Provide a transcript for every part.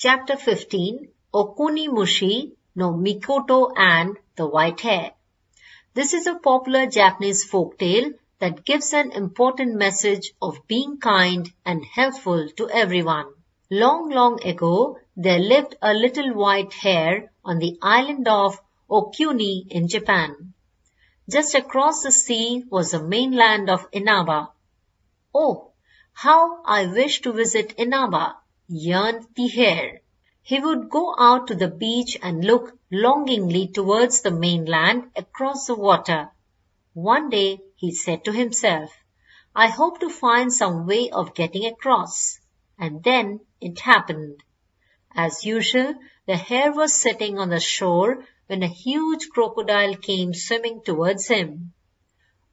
Chapter 15, Okuni-Mushi-no-Mikoto and the White Hare. This is a popular Japanese folk tale that gives an important message of being kind and helpful to everyone. Long, long ago, there lived a little white hare on the island of Okuni in Japan. Just across the sea was the mainland of Inaba. "Oh, how I wish to visit Inaba," yearned the hare. He would go out to the beach and look longingly towards the mainland across the water. One day he said to himself, "I hope to find some way of getting across." And then it happened. As usual, the hare was sitting on the shore when a huge crocodile came swimming towards him.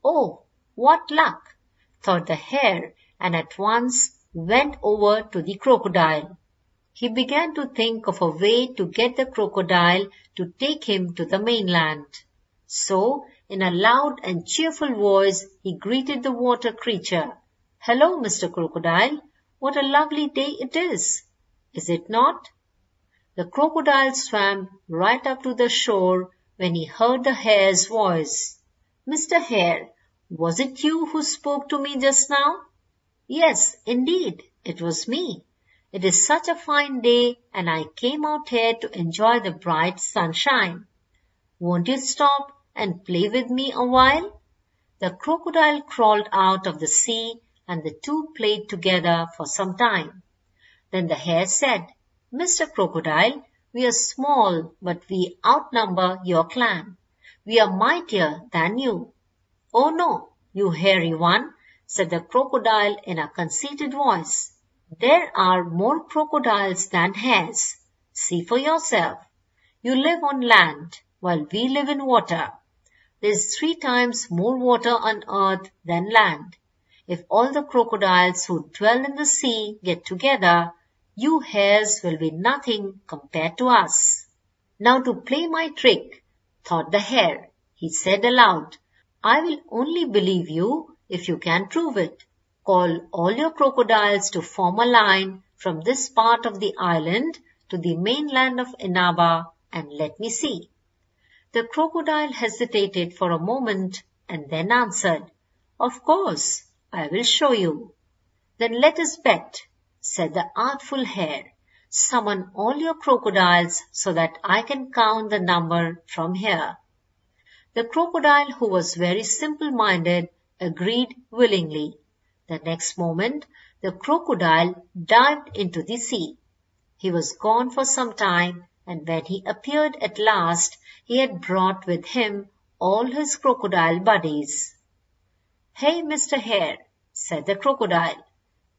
"Oh, what luck!" thought the hare, and at once went over to the crocodile. He began to think of a way to get the crocodile to take him to the mainland. So, in a loud and cheerful voice, he greeted the water creature. "Hello, Mr. Crocodile. What a lovely day it is it not?" The crocodile swam right up to the shore when he heard the hare's voice. "Mr. Hare, was it you who spoke to me just now?" "Yes, indeed, it was me. It is such a fine day and I came out here to enjoy the bright sunshine. Won't you stop and play with me a while?" The crocodile crawled out of the sea and the two played together for some time. Then the hare said, "Mr. Crocodile, we are small, but we outnumber your clan. We are mightier than you." "Oh no, you hairy one," said the crocodile in a conceited voice. "There are more crocodiles than hares. See for yourself. You live on land, while we live in water. There is 3 times more water on earth than land. If all the crocodiles who dwell in the sea get together, you hares will be nothing compared to us." "Now to play my trick," thought the hare. He said aloud, "I will only believe you if you can prove it. Call all your crocodiles to form a line from this part of the island to the mainland of Inaba and let me see." The crocodile hesitated for a moment and then answered, "Of course, I will show you." "Then let us bet," said the artful hare. "Summon all your crocodiles so that I can count the number from here." The crocodile, who was very simple-minded, agreed willingly. The next moment, the crocodile dived into the sea. He was gone for some time, and when he appeared at last, he had brought with him all his crocodile buddies. "Hey, Mr. Hare," said the crocodile,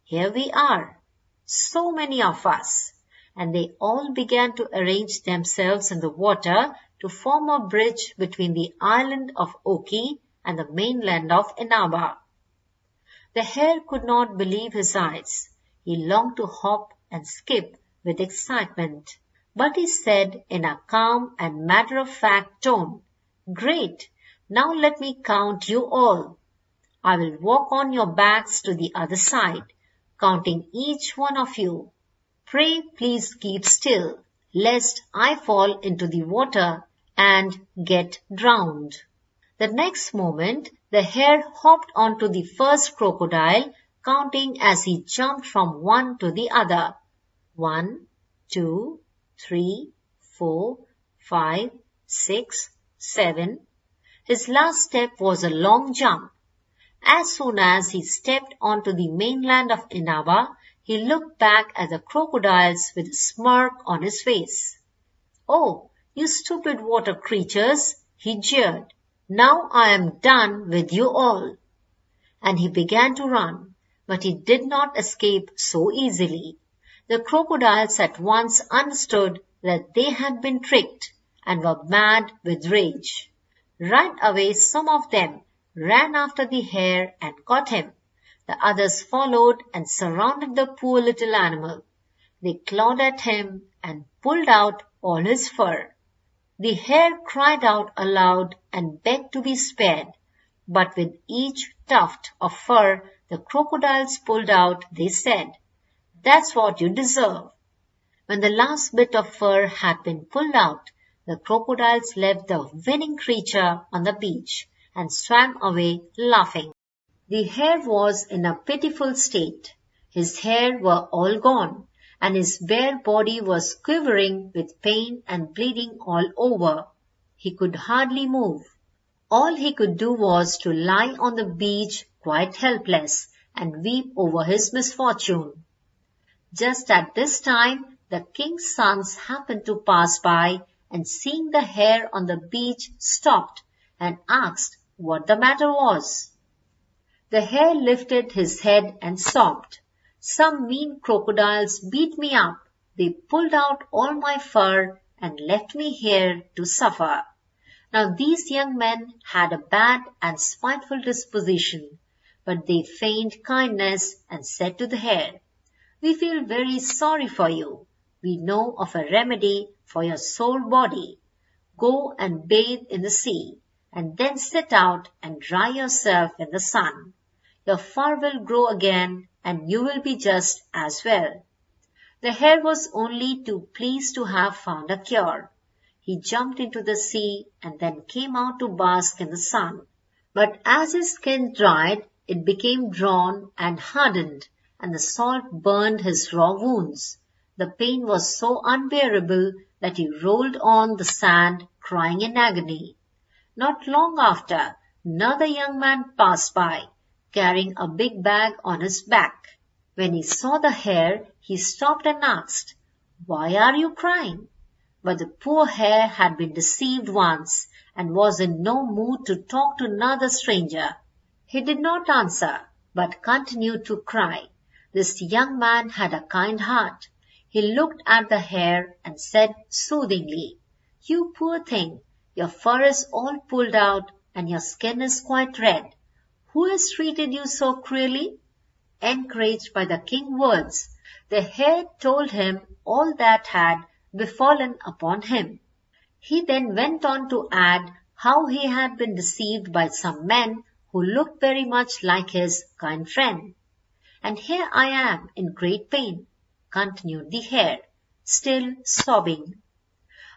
"here we are, so many of us." And they all began to arrange themselves in the water to form a bridge between the island of Oki and the mainland of Inaba. The hare could not believe his eyes. He longed to hop and skip with excitement. But he said in a calm and matter-of-fact tone, "Great! Now let me count you all. I will walk on your backs to the other side, counting each one of you. Pray please keep still, lest I fall into the water and get drowned." The next moment, the hare hopped onto the first crocodile, counting as he jumped from one to the other. 1, 2, 3, 4, 5, 6, 7. His last step was a long jump. As soon as he stepped onto the mainland of Inaba, he looked back at the crocodiles with a smirk on his face. "Oh, you stupid water creatures," he jeered. "Now I am done with you all." And he began to run, but he did not escape so easily. The crocodiles at once understood that they had been tricked and were mad with rage. Right away some of them ran after the hare and caught him. The others followed and surrounded the poor little animal. They clawed at him and pulled out all his fur. The hare cried out aloud and begged to be spared, but with each tuft of fur the crocodiles pulled out, they said, "That's what you deserve." When the last bit of fur had been pulled out, the crocodiles left the winning creature on the beach and swam away laughing. The hare was in a pitiful state. His hair were all gone, and his bare body was quivering with pain and bleeding all over. He could hardly move. All he could do was to lie on the beach quite helpless and weep over his misfortune. Just at this time, the king's sons happened to pass by, and seeing the hare on the beach stopped and asked what the matter was. The hare lifted his head and sobbed, "Some mean crocodiles beat me up. They pulled out all my fur and left me here to suffer." Now these young men had a bad and spiteful disposition, but they feigned kindness and said to the hare, "We feel very sorry for you. We know of a remedy for your sore body. Go and bathe in the sea, and then sit out and dry yourself in the sun. Your fur will grow again, and you will be just as well." The hare was only too pleased to have found a cure. He jumped into the sea and then came out to bask in the sun. But as his skin dried, it became drawn and hardened, and the salt burned his raw wounds. The pain was so unbearable that he rolled on the sand, crying in agony. Not long after, another young man passed by, carrying a big bag on his back. When he saw the hare, he stopped and asked, "Why are you crying?" But the poor hare had been deceived once, and was in no mood to talk to another stranger. He did not answer, but continued to cry. This young man had a kind heart. He looked at the hare and said soothingly, "You poor thing, your fur is all pulled out and your skin is quite red. Who has treated you so cruelly?" Encouraged by the king's words, the hare told him all that had befallen upon him. He then went on to add how he had been deceived by some men who looked very much like his kind friend. "And here I am in great pain," continued the hare, still sobbing.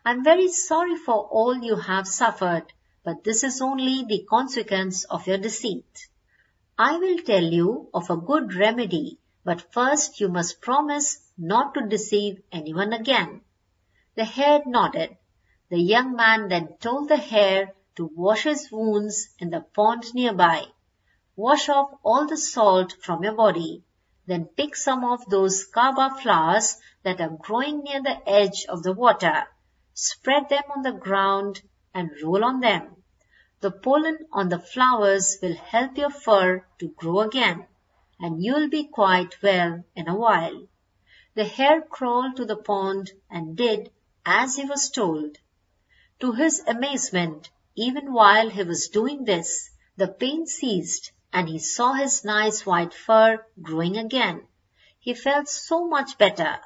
"I am very sorry for all you have suffered, but this is only the consequence of your deceit. I will tell you of a good remedy, but first you must promise not to deceive anyone again." The hare nodded. The young man then told the hare to wash his wounds in the pond nearby. "Wash off all the salt from your body. Then pick some of those kaba flowers that are growing near the edge of the water. Spread them on the ground and roll on them. The pollen on the flowers will help your fur to grow again, and you'll be quite well in a while." The hare crawled to the pond and did as he was told. To his amazement, even while he was doing this, the pain ceased, and he saw his nice white fur growing again. He felt so much better.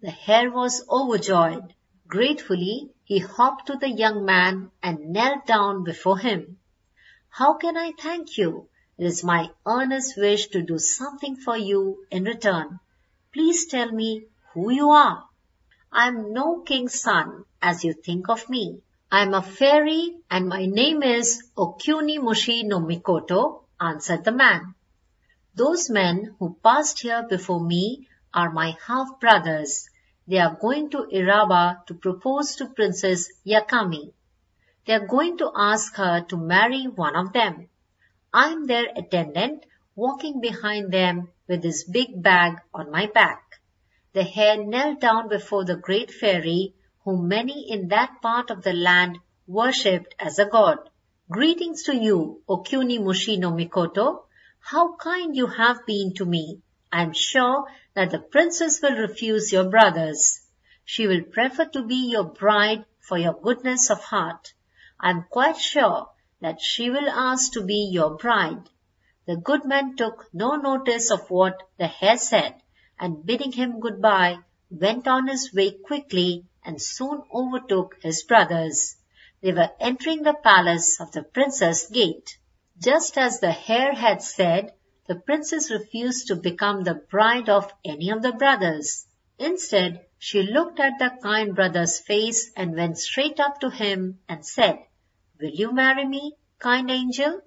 The hare was overjoyed. Gratefully, he hopped to the young man and knelt down before him. "How can I thank you? It is my earnest wish to do something for you in return. Please tell me who you are." "I am no king's son, as you think of me. I am a fairy, and my name is Okuni-Mushi-no-Mikoto," answered the man. "Those men who passed here before me are my half-brothers. They are going to Iraba to propose to Princess Yakami. They are going to ask her to marry one of them. I am their attendant, walking behind them with this big bag on my back." The hare knelt down before the great fairy, whom many in that part of the land worshipped as a god. "Greetings to you, Okuni-Mushi-no-Mikoto. How kind you have been to me. I am sure that the princess will refuse your brothers. She will prefer to be your bride for your goodness of heart. I am quite sure that she will ask to be your bride." The good man took no notice of what the hare said, and bidding him goodbye, went on his way quickly and soon overtook his brothers. They were entering the palace of the princess' gate. Just as the hare had said, the princess refused to become the bride of any of the brothers. Instead, she looked at the kind brother's face and went straight up to him and said, "Will you marry me, kind angel?"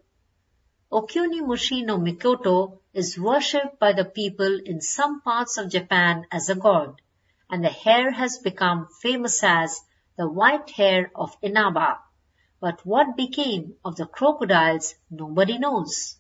Okuni-Mushi-no-Mikoto is worshipped by the people in some parts of Japan as a god, and the hare has become famous as the white hare of Inaba. But what became of the crocodiles, nobody knows.